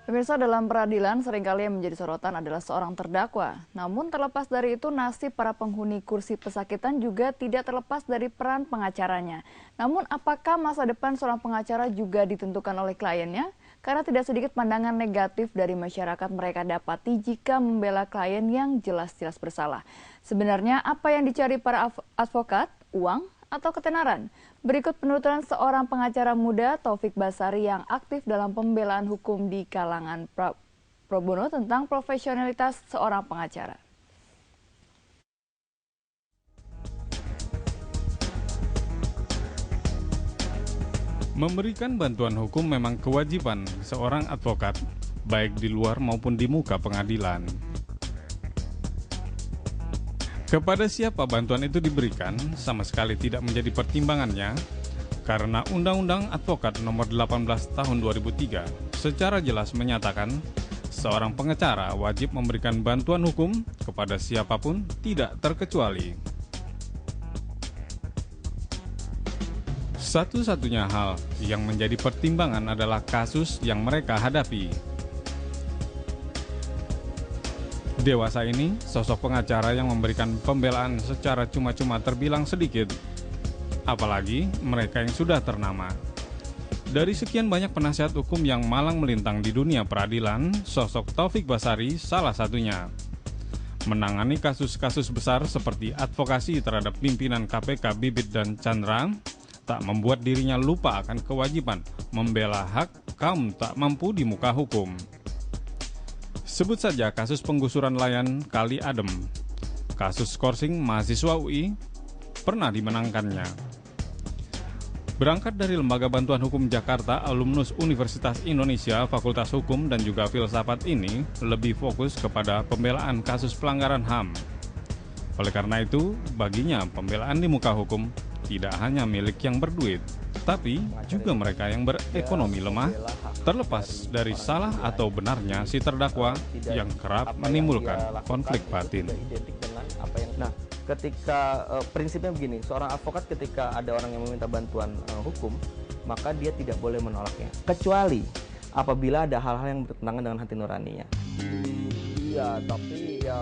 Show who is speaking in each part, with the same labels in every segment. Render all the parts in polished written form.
Speaker 1: Pemirsa, dalam peradilan seringkali yang menjadi sorotan adalah seorang terdakwa. Namun terlepas dari itu, nasib para penghuni kursi pesakitan juga tidak terlepas dari peran pengacaranya. Namun apakah masa depan seorang pengacara juga ditentukan oleh kliennya? Karena tidak sedikit pandangan negatif dari masyarakat mereka dapati jika membela klien yang jelas-jelas bersalah. Sebenarnya apa yang dicari para advokat? Uang atau ketenaran? Berikut penuturan seorang pengacara muda, Taufik Basari, yang aktif dalam pembelaan hukum di kalangan pro bono tentang profesionalitas seorang pengacara.
Speaker 2: Memberikan bantuan hukum memang kewajiban seorang advokat, baik di luar maupun di muka pengadilan. Kepada siapa bantuan itu diberikan sama sekali tidak menjadi pertimbangannya, karena Undang-Undang Advokat Nomor 18 Tahun 2003 secara jelas menyatakan seorang pengacara wajib memberikan bantuan hukum kepada siapapun tidak terkecuali. Satu-satunya hal yang menjadi pertimbangan adalah kasus yang mereka hadapi. Dewasa ini, sosok pengacara yang memberikan pembelaan secara cuma-cuma terbilang sedikit, apalagi mereka yang sudah ternama. Dari sekian banyak penasihat hukum yang malang melintang di dunia peradilan, sosok Taufik Basari salah satunya. Menangani kasus-kasus besar seperti advokasi terhadap pimpinan KPK Bibit dan Chandra, tak membuat dirinya lupa akan kewajiban membela hak kaum tak mampu di muka hukum. Sebut saja kasus penggusuran layan Kali Adem, kasus skorsing mahasiswa UI, pernah dimenangkannya. Berangkat dari Lembaga Bantuan Hukum Jakarta, alumnus Universitas Indonesia, Fakultas Hukum dan juga Filsafat ini lebih fokus kepada pembelaan kasus pelanggaran HAM. Oleh karena itu, baginya pembelaan di muka hukum tidak hanya milik yang berduit, tapi juga mereka yang berekonomi lemah, terlepas dari salah atau benarnya si terdakwa yang kerap menimbulkan konflik batin.
Speaker 3: Nah, ketika prinsipnya begini, seorang advokat ketika ada orang yang meminta bantuan hukum, maka dia tidak boleh menolaknya, kecuali apabila ada hal-hal yang bertentangan dengan hati nuraninya. Iya, tapi ya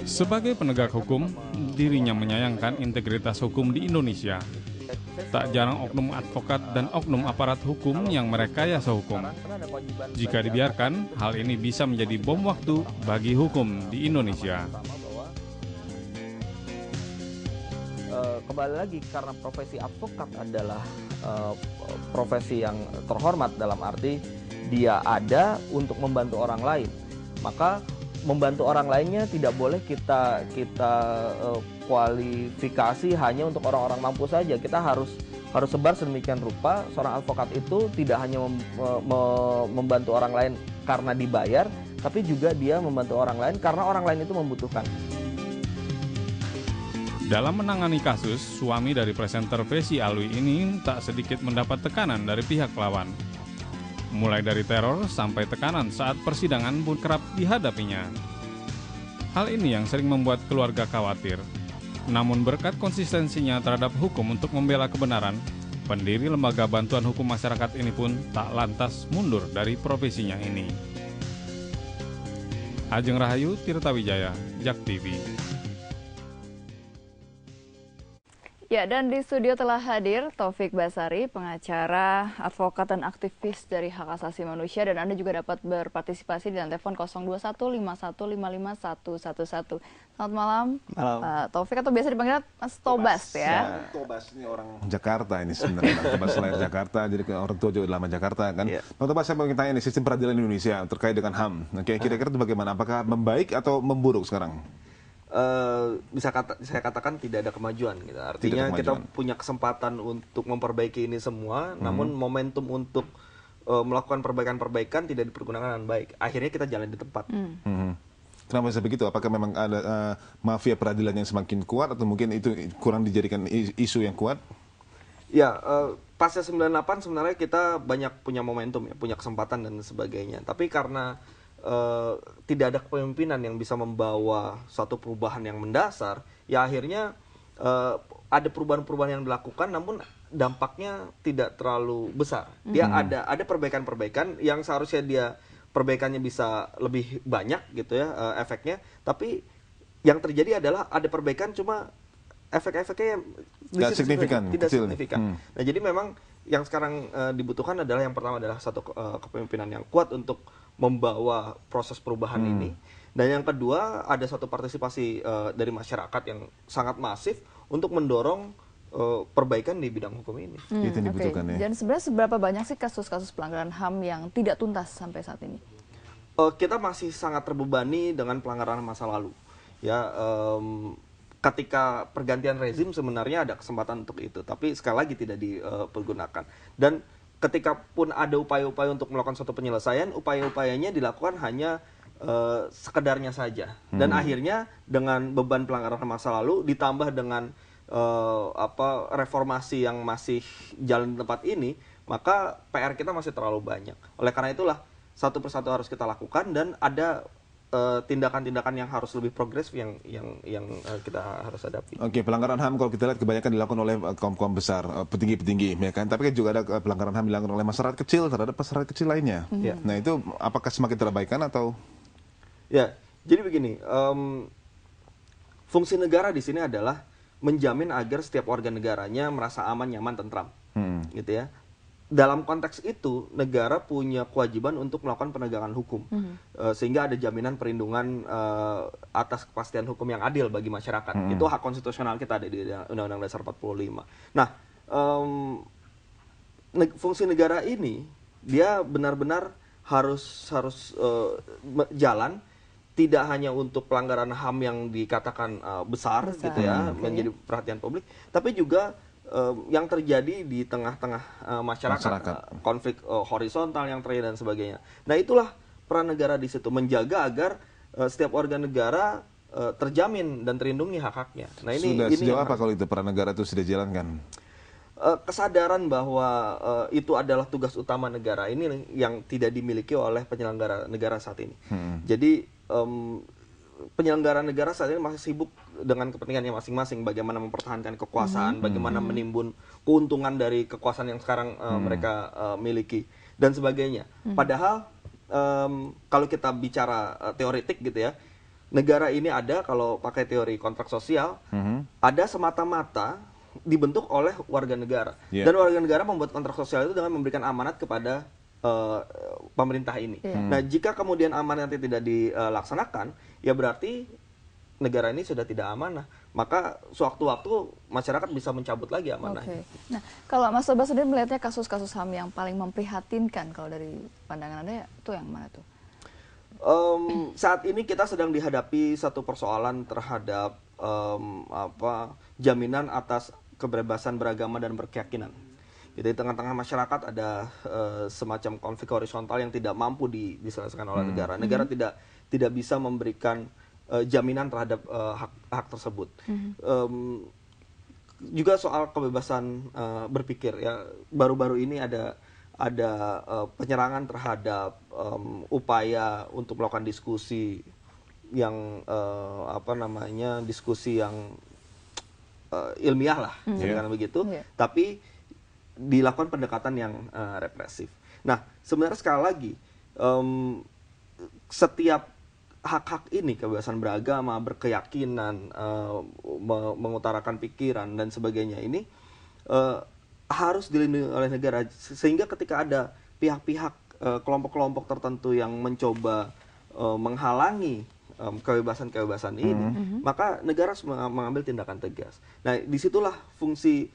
Speaker 2: sebagai penegak hukum, dirinya menyayangkan integritas hukum di Indonesia. Tak jarang oknum advokat dan oknum aparat hukum yang merekayasa hukum. Jika dibiarkan, hal ini bisa menjadi bom waktu bagi hukum di Indonesia.
Speaker 3: Kembali lagi, karena profesi advokat adalah profesi yang terhormat dalam arti dia ada untuk membantu orang lain, maka membantu orang lainnya tidak boleh kita kualifikasi hanya untuk orang-orang mampu saja. Kita harus sebar sedemikian rupa seorang advokat itu tidak hanya membantu orang lain karena dibayar, tapi juga dia membantu orang lain karena orang lain itu membutuhkan.
Speaker 2: Dalam menangani kasus, suami dari presenter Vesy Alwi ini tak sedikit mendapat tekanan dari pihak lawan. Mulai dari teror sampai tekanan saat persidangan pun kerap dihadapinya. Hal ini yang sering membuat keluarga khawatir. Namun berkat konsistensinya terhadap hukum untuk membela kebenaran, pendiri Lembaga Bantuan Hukum Masyarakat ini pun tak lantas mundur dari profesinya ini. Ajeng Rahayu, Tirta Wijaya, JAK TV.
Speaker 1: Ya, dan di studio telah hadir Taufik Basari, pengacara, advokat, dan aktivis dari hak asasi manusia. Dan Anda juga dapat berpartisipasi di telepon 02151551111. Selamat malam.
Speaker 4: Malam.
Speaker 1: Taufik, atau biasa dipanggil Mas Tobas ya?
Speaker 4: Tobas ini orang Jakarta ini sebenarnya. Tobas lahir Jakarta, jadi orang tua juga lama Jakarta kan. Bang Tobas, saya mau tanya nih, sistem peradilan Indonesia terkait dengan HAM. Kira-kira itu bagaimana? Apakah membaik atau memburuk sekarang?
Speaker 3: Saya katakan tidak ada kemajuan gitu. Artinya kita punya kesempatan untuk memperbaiki ini semua, namun momentum untuk melakukan perbaikan-perbaikan tidak dipergunakan dengan baik. Akhirnya kita jalan di tempat.
Speaker 4: Kenapa bisa begitu? Apakah memang ada mafia peradilan yang semakin kuat atau mungkin itu kurang dijadikan isu yang kuat?
Speaker 3: Ya, pasca 98 sebenarnya kita banyak punya momentum ya, punya kesempatan dan sebagainya. Tapi karena tidak ada kepemimpinan yang bisa membawa suatu perubahan yang mendasar, ya akhirnya ada perubahan-perubahan yang dilakukan, namun dampaknya tidak terlalu besar. Dia ada perbaikan-perbaikan yang seharusnya dia perbaikannya bisa lebih banyak gitu ya efeknya, tapi yang terjadi adalah ada perbaikan cuma efek-efeknya yang
Speaker 4: Nggak signifikan,
Speaker 3: tidak
Speaker 4: kecil.
Speaker 3: signifikan. Nah, jadi memang yang sekarang dibutuhkan adalah yang pertama adalah satu kepemimpinan yang kuat untuk membawa proses perubahan ini. Dan yang kedua ada satu partisipasi dari masyarakat yang sangat masif untuk mendorong perbaikan di bidang hukum ini.
Speaker 4: Itu yang dibutuhkan ya.
Speaker 1: Dan sebenarnya seberapa banyak sih kasus-kasus pelanggaran HAM yang tidak tuntas sampai saat ini?
Speaker 3: Kita masih sangat terbebani dengan pelanggaran masa lalu. Ya, ketika pergantian rezim sebenarnya ada kesempatan untuk itu, tapi sekali lagi tidak dipergunakan. Dan ketika pun ada upaya-upaya untuk melakukan suatu penyelesaian, upaya-upayanya dilakukan hanya sekedarnya saja. Dan akhirnya dengan beban pelanggaran masa lalu ditambah dengan reformasi yang masih jalan di tempat ini, maka PR kita masih terlalu banyak. Oleh karena itulah satu persatu harus kita lakukan dan ada tindakan-tindakan yang harus lebih progresif yang kita harus hadapi.
Speaker 4: Oke, pelanggaran HAM kalau kita lihat kebanyakan dilakukan oleh kaum-kaum besar, petinggi-petinggi, ya kan? Tapi kan juga ada pelanggaran HAM dilakukan oleh masyarakat kecil terhadap masyarakat kecil lainnya. Nah, itu apakah semakin terabaikan atau?
Speaker 3: Ya, jadi begini, fungsi negara di sini adalah menjamin agar setiap warga negaranya merasa aman, nyaman, tentram, gitu ya. Dalam konteks itu, negara punya kewajiban untuk melakukan penegakan hukum, sehingga ada jaminan perlindungan atas kepastian hukum yang adil bagi masyarakat. Itu hak konstitusional kita ada di Undang-Undang Dasar 45. Nah, fungsi negara ini dia benar-benar harus jalan, tidak hanya untuk pelanggaran HAM yang dikatakan besar gitu ya, menjadi perhatian publik, tapi juga yang terjadi di tengah-tengah masyarakat. Konflik horizontal yang terjadi dan sebagainya. Nah, itulah peran negara di situ, menjaga agar setiap warga negara terjamin dan terlindungi hak-haknya. Nah, ini
Speaker 4: sejauh apa kalau itu peran negara itu sudah dijalankan?
Speaker 3: Kesadaran bahwa itu adalah tugas utama negara ini yang tidak dimiliki oleh penyelenggara negara saat ini. Jadi penyelenggara negara saat ini masih sibuk dengan kepentingannya masing-masing, bagaimana mempertahankan kekuasaan, bagaimana menimbun keuntungan dari kekuasaan yang sekarang mereka miliki dan sebagainya. Padahal kalau kita bicara teoretik gitu ya, negara ini ada, kalau pakai teori kontrak sosial, ada semata-mata dibentuk oleh warga negara. Dan warga negara membuat kontrak sosial itu dengan memberikan amanat kepada pemerintah ini. Nah, jika kemudian amanat itu tidak dilaksanakan, ya berarti negara ini sudah tidak amanah. Maka sewaktu-waktu masyarakat bisa mencabut lagi amanahnya.
Speaker 1: Nah, kalau Mas Tobas sendiri melihatnya kasus-kasus HAM yang paling memprihatinkan kalau dari pandangan Anda, itu yang mana tuh?
Speaker 3: Saat ini kita sedang dihadapi satu persoalan terhadap jaminan atas kebebasan beragama dan berkeyakinan. Jadi di tengah-tengah masyarakat ada semacam konflik horizontal yang tidak mampu diselesaikan oleh negara. Negara tidak bisa memberikan jaminan terhadap hak tersebut. Juga soal kebebasan berpikir ya, baru-baru ini ada penyerangan terhadap upaya untuk melakukan diskusi yang diskusi yang ilmiah lah, dengan begitu. Tapi dilakukan pendekatan yang represif. Nah, sebenarnya sekali lagi setiap hak-hak ini, kebebasan beragama, berkeyakinan, mengutarakan pikiran dan sebagainya ini harus dilindungi oleh negara, sehingga ketika ada pihak-pihak kelompok-kelompok tertentu yang mencoba menghalangi kebebasan-kebebasan ini, maka negara harus mengambil tindakan tegas. Nah, disitulah fungsi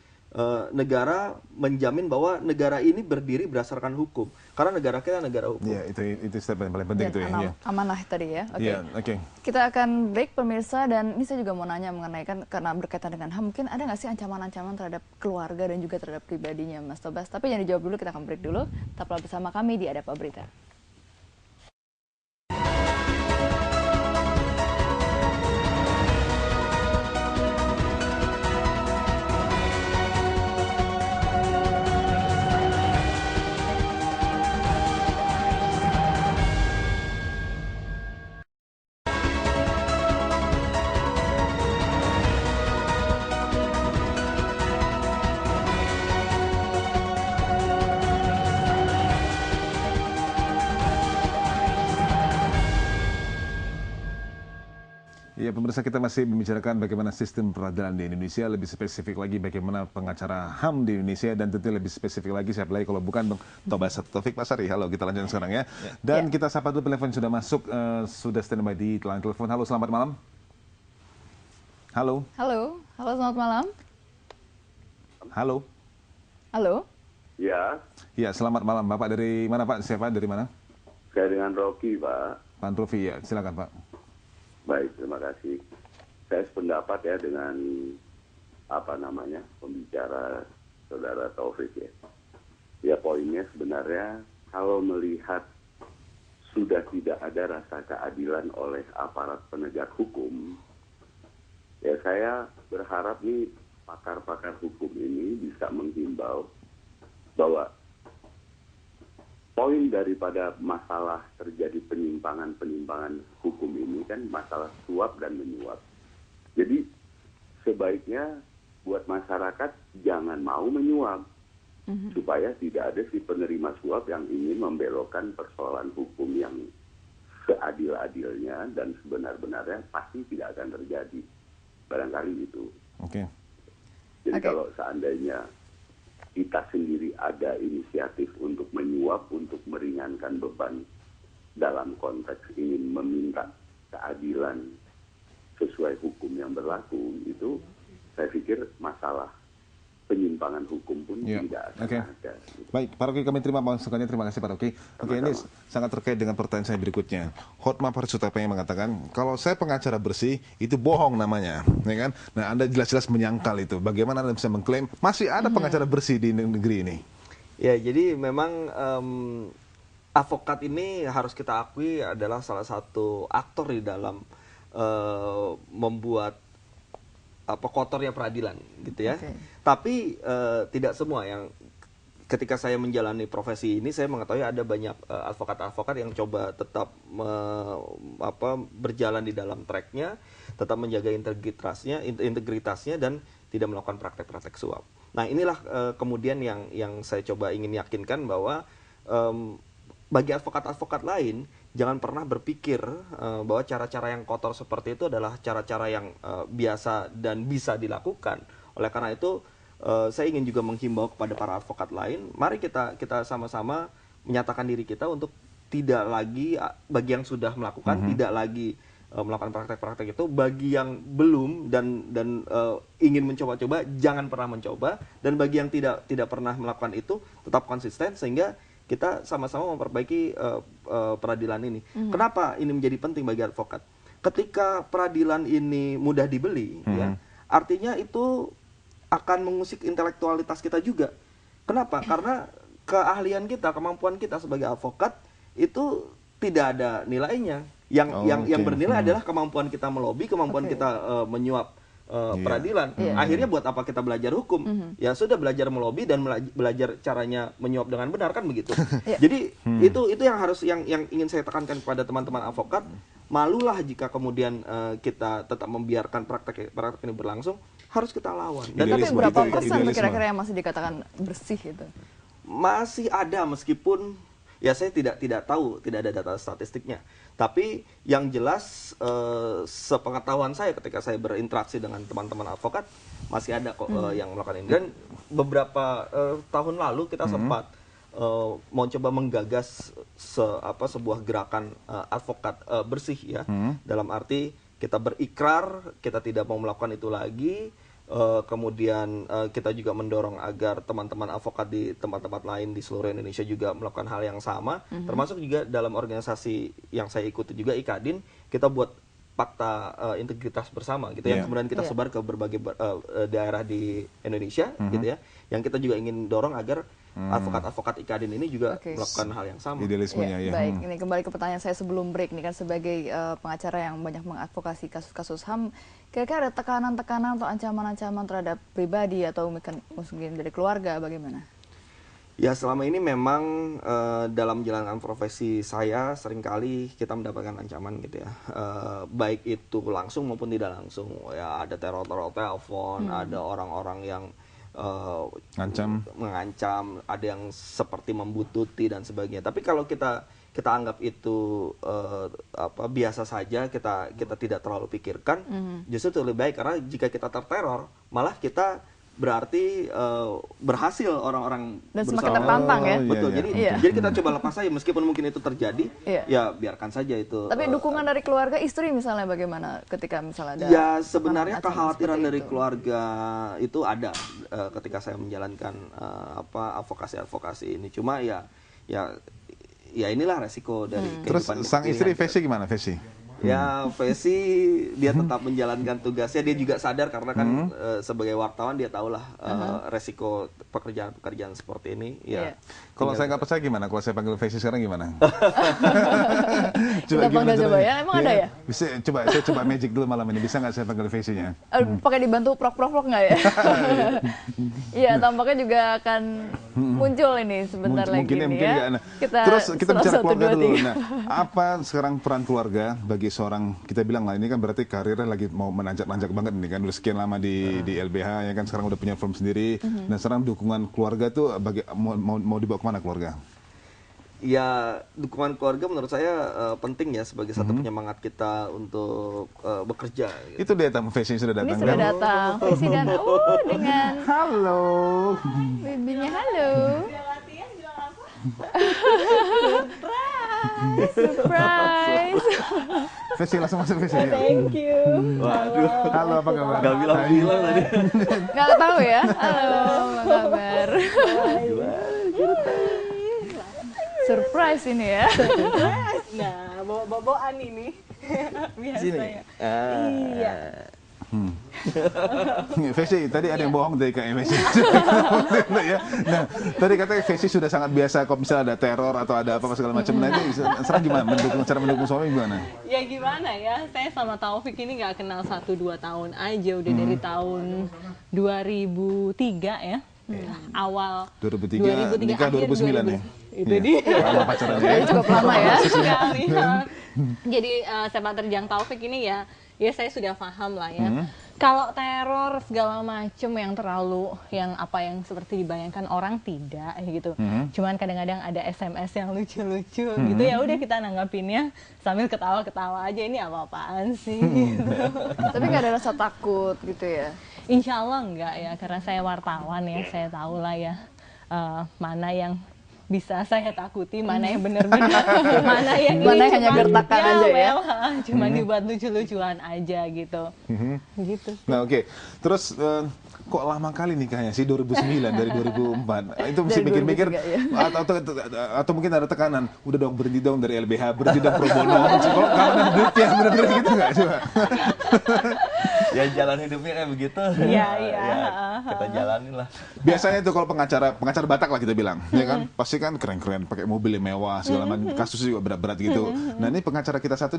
Speaker 3: negara menjamin bahwa negara ini berdiri berdasarkan hukum, karena negara kita negara hukum.
Speaker 4: Ya, itu step yang paling penting itu ya.
Speaker 1: Amanah tadi ya.
Speaker 4: Oke.
Speaker 1: Kita akan break pemirsa, dan ini saya juga mau nanya mengenai, kan karena berkaitan dengan HAM, mungkin ada nggak sih ancaman-ancaman terhadap keluarga dan juga terhadap pribadinya Mas Tobas? Tapi jangan dijawab dulu, kita akan break dulu. Tetaplah bersama kami di Ada Apa Berita.
Speaker 4: Ya, pemirsa, kita masih membicarakan bagaimana sistem peradilan di Indonesia, lebih spesifik lagi bagaimana pengacara HAM di Indonesia, dan tentu lebih spesifik lagi siapa lagi kalau bukan Bang Tobas Taufik Pasari. Halo, kita lanjutkan sekarang ya. Dan kita sapa dulu, telepon sudah masuk, sudah standby di line telepon. Halo, selamat malam. Halo.
Speaker 1: Halo, halo, selamat malam.
Speaker 4: Halo.
Speaker 1: Halo.
Speaker 5: Ya.
Speaker 4: Ya, selamat malam. Bapak dari mana, Pak? Siapa, dari mana?
Speaker 5: Saya dengan Rocky, Pak.
Speaker 4: Pak Rofi, ya. Silakan, Pak.
Speaker 5: Baik, terima kasih. Saya sependapat ya dengan pembicara Saudara Taufik ya. Ya, poinnya sebenarnya kalau melihat sudah tidak ada rasa keadilan oleh aparat penegak hukum, ya saya berharap nih pakar-pakar hukum ini bisa menghimbau bahwa poin daripada masalah terjadi penyimpangan hukum ini kan masalah suap dan menyuap. Jadi sebaiknya buat masyarakat jangan mau menyuap, supaya tidak ada si penerima suap yang ingin membelokkan persoalan hukum yang seadil-adilnya dan sebenar-benarnya pasti tidak akan terjadi. Barangkali itu.
Speaker 4: Oke.
Speaker 5: Jadi kalau seandainya kita sendiri ada inisiatif untuk menyuap, untuk meringankan beban dalam konteks ingin meminta keadilan sesuai hukum yang berlaku, itu saya pikir masalah penyimpangan hukum pun tidak akan ada.
Speaker 4: Baik, Pak Rocky, kami terima masukannya. Terima kasih, Pak Rocky. Oke, ini sangat terkait dengan pertanyaan saya berikutnya. Hotma Parsutapa yang mengatakan, kalau saya pengacara bersih, itu bohong namanya. Ya kan? Nah, Anda jelas-jelas menyangkal itu. Bagaimana Anda bisa mengklaim masih ada pengacara bersih di negeri ini?
Speaker 3: Ya, jadi memang advokat ini harus kita akui adalah salah satu aktor di dalam membuat kotornya peradilan gitu ya. Tapi tidak semua yang ketika saya menjalani profesi ini saya mengetahui ada banyak advokat-advokat yang coba tetap berjalan di dalam tracknya, tetap menjaga integritasnya dan tidak melakukan praktek-praktek suap. Nah, inilah kemudian yang saya coba ingin yakinkan bahwa bagi advokat-advokat lain jangan pernah berpikir bahwa cara-cara yang kotor seperti itu adalah cara-cara yang biasa dan bisa dilakukan. Oleh karena itu, saya ingin juga menghimbau kepada para advokat lain, mari kita sama-sama menyatakan diri kita untuk tidak lagi, bagi yang sudah melakukan, tidak lagi melakukan praktek-praktek itu. Bagi yang belum dan ingin mencoba-coba, jangan pernah mencoba. Dan bagi yang tidak pernah melakukan itu, tetap konsisten sehingga kita sama-sama memperbaiki peradilan ini. Kenapa ini menjadi penting bagi advokat? Ketika peradilan ini mudah dibeli, ya, artinya itu akan mengusik intelektualitas kita juga. Kenapa? Karena keahlian kita, kemampuan kita sebagai advokat itu tidak ada nilainya. Yang bernilai adalah kemampuan kita melobi, kemampuan kita menyuap peradilan. Akhirnya buat apa kita belajar hukum? Ya sudah, belajar melobi dan belajar caranya menyuap dengan benar, kan begitu. Jadi itu yang ingin saya tekankan kepada teman-teman advokat. Malulah jika kemudian kita tetap membiarkan praktek ini berlangsung. Harus kita lawan.
Speaker 1: Dan tapi berapa persen kira-kira yang masih dikatakan bersih itu?
Speaker 3: Masih ada, meskipun ya saya tidak tahu, tidak ada data statistiknya. Tapi yang jelas sepengetahuan saya ketika saya berinteraksi dengan teman-teman advokat, masih ada kok yang melakukan ini. Dan beberapa tahun lalu kita sempat mau coba menggagas sebuah gerakan advokat bersih ya. Dalam arti kita berikrar kita tidak mau melakukan itu lagi. Kemudian kita juga mendorong agar teman-teman advokat di tempat-tempat lain di seluruh Indonesia juga melakukan hal yang sama, termasuk juga dalam organisasi yang saya ikuti juga, IKADIN, kita buat fakta integritas bersama gitu yang kemudian kita sebar ke berbagai daerah di Indonesia gitu ya, yang kita juga ingin dorong agar advokat-advokat IKADIN ini juga melakukan hal yang sama.
Speaker 4: Idealismenya ya.
Speaker 1: Baik, ini kembali ke pertanyaan saya sebelum break. Ini kan sebagai pengacara yang banyak mengadvokasi kasus-kasus HAM, kira-kira ada tekanan-tekanan atau ancaman-ancaman terhadap pribadi atau mungkin dari keluarga, bagaimana?
Speaker 3: Ya, selama ini memang dalam menjalankan profesi saya seringkali kita mendapatkan ancaman gitu ya, baik itu langsung maupun tidak langsung. Ya, ada teror telepon, ada orang-orang yang mengancam, ada yang seperti membuntuti dan sebagainya. Tapi kalau kita anggap itu biasa saja, kita tidak terlalu pikirkan, justru itu lebih baik, karena jika kita terteror, malah kita berarti berhasil orang-orang
Speaker 1: dan semakin tertantang ya.
Speaker 3: Betul. Jadi kita coba lepas saja, meskipun mungkin itu terjadi, ya biarkan saja itu.
Speaker 1: Tapi dukungan dari keluarga, istri misalnya bagaimana ketika misalnya ada?
Speaker 3: Ya sebenarnya kekhawatiran dari keluarga itu ada ketika saya menjalankan advokasi ini. Cuma ya inilah resiko dari kehidupan.
Speaker 4: Terus sang istri Vesi gimana, Vesi?
Speaker 3: Ya, Vesi dia tetap menjalankan tugasnya. Dia juga sadar karena kan sebagai wartawan dia tahulah resiko pekerjaan-pekerjaan seperti ini. Ya.
Speaker 4: Kalau saya nggak percaya gimana? Kalau saya panggil Vesi sekarang gimana?
Speaker 1: Kita panggil coba ya. Emang ada ya?
Speaker 4: Bisa, saya coba magic dulu malam ini. Bisa nggak saya panggil Vesinya?
Speaker 1: Pakai dibantu prok-prok nggak ya? Iya, tampaknya juga akan muncul ini sebentar lagi nih ya.
Speaker 4: Terus kita bicara keluarga dulu. Nah, apa sekarang peran keluarga bagi seorang, kita bilang lah ini kan berarti karirnya lagi mau menanjak-nanjak banget nih kan, udah sekian lama di LBH ya kan, sekarang udah punya firm sendiri. Nah sekarang dukungan keluarga tuh mau dibawa kemana keluarga?
Speaker 3: Ya, dukungan keluarga menurut saya penting ya sebagai satu penyemangat kita untuk bekerja.
Speaker 4: Itu dia tamu Vesi sudah datang.
Speaker 1: Ini sudah datang. Vesi dan dengan
Speaker 4: halo.
Speaker 1: bibinya halo. Surprise.
Speaker 4: Vesi langsung masuk Vesi.
Speaker 6: Thank you.
Speaker 3: Waduh.
Speaker 4: Halo, apa kabar?
Speaker 3: Gak bilang tadi.
Speaker 1: Nggak tahu ya. Halo, apa kabar? Surprise ini ya.
Speaker 6: Nah, bawa-bawaan ini. Biasanya. Iya.
Speaker 4: Vesi, tadi ada yang bohong dari Kak Vesi. Nah, tadi katanya Vesi sudah sangat biasa kalau misalnya ada teror atau ada apa segala macam. Nah, ini sekarang gimana? Cara mendukung suami gimana?
Speaker 6: Ya gimana ya, saya sama Taufik ini nggak kenal 1-2 tahun aja, udah dari tahun 2003 ya. Awal
Speaker 4: 2003, nikah 2009 ya?
Speaker 6: Itu dia.
Speaker 4: Lama pacarannya.
Speaker 1: Cukup lama ya.
Speaker 6: Sekali. Jadi sepak terjang Taufik ini ya saya sudah paham lah ya. Kalau teror segala macem yang terlalu yang seperti dibayangkan orang tidak gitu. Cuman kadang-kadang ada SMS yang lucu-lucu gitu, ya udah kita nanggapinnya sambil ketawa-ketawa aja, ini apa-apaan sih gitu.
Speaker 1: Tapi nggak ada rasa takut gitu ya?
Speaker 6: Insya Allah enggak ya, karena saya wartawan ya, saya tahu lah ya mana yang bisa saya takuti, mana yang benar-benar, mana yang
Speaker 1: hanya gertakan aja ya.
Speaker 6: Cuma dibuat lucu-lucuan aja gitu. Gitu.
Speaker 4: Nah, oke. Terus kok lama kali nikahnya sih 2009 dari 2004? Itu mesti mikir-mikir atau mungkin ada tekanan. Udah dong, berhenti dong dari LBH, berhenti dong pro bono. Kalau karena duitnya benar-benar gitu nggak coba?
Speaker 3: Ya jalan hidupnya kayak begitu.
Speaker 6: Iya.
Speaker 3: Kita jalanin lah.
Speaker 4: Biasanya tuh kalau pengacara Batak lah kita bilang, ya kan, pasti kan keren-keren, pakai mobil yang mewah segala macam, kasusnya juga berat-berat gitu. Nah ini pengacara kita satu